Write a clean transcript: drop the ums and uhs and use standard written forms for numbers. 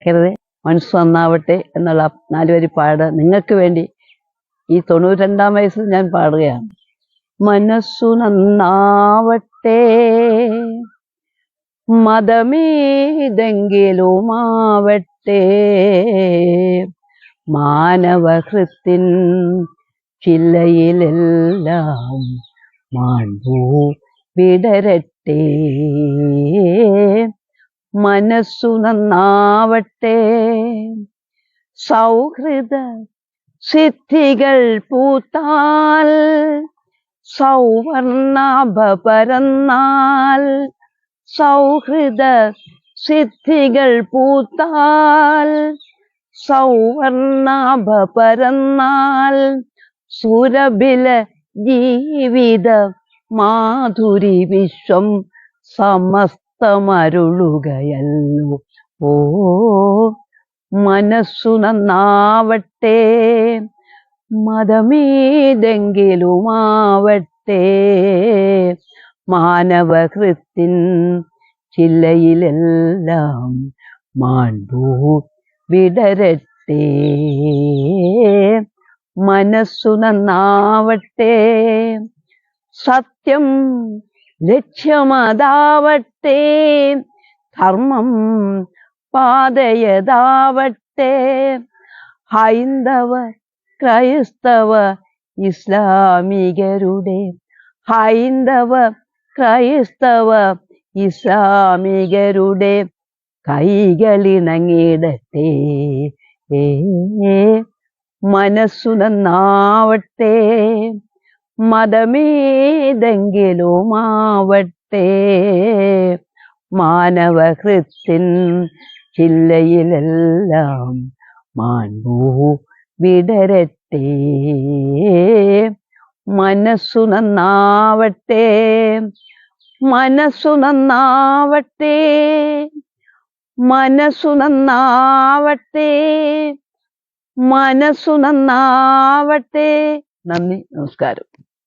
മറക്കരുത്. മനസ്സ് നന്നാവട്ടെ എന്നുള്ള 4 വരി പാട് നിങ്ങൾക്ക് വേണ്ടി ഈ 92-ാം വയസ്സിൽ ഞാൻ പാടുകയാണ്. മനസ്സു നന്നാവട്ടെ, മതമേതെങ്കിലുമാവട്ടെ, മാനവഹൃത്തിൻ ചില്ലയിലെല്ലാം മാൺപൂ വിടരട്ടെ. മനസ്സു നന്നാവട്ടെ, സൗഹൃദ സിദ്ധികൾ പൂത്താൽ, സൗവർണാഭ പരന്നാൽ, സൗഹൃദ സിദ്ധികൾ പൂത്താൽ, സൗവർണാഭ പരന്നാൽ, സുരഭില ജീവിത മാധുരി വിശ്വം സമസ്തമരുളുകയല്ലോ. ഓ മനസ്സു നന്നാവട്ടെ, മതമേതെങ്കിലുമാവട്ടെ, മാനവഹൃത്തിൻ ചില്ലയിലെല്ലാം മാൺപൂ വിടരട്ടെ. മനസ്സു നന്നാവട്ടെ, സത്യം ലക്ഷ്യമതാവട്ടെ, ധർമ്മം പാതയതാവട്ടെ, ഹൈന്ദവ ക്രൈസ്തവ ഇസ്ലാമികരുടെ, ഹൈന്ദവ ക്രൈസ്തവ ഇസ്ലാമികരുടെ കൈകളിണങ്ങിടട്ടെ. മനസ്സു നന്നാവട്ടെ, മതമേതെങ്കിലുമാവട്ടെ, മാനവഹൃത്തിൻ ചില്ലയിലെല്ലാം മാൺപൂ വിടരട്ടെ. മനസ്സു നന്നാവട്ടെ, മനസ്സു നന്നാവട്ടെ, മനസ്സു നന്നാവട്ടെ, മനസ്സു നന്നാവട്ടെ. നന്ദി, നമസ്കാരം.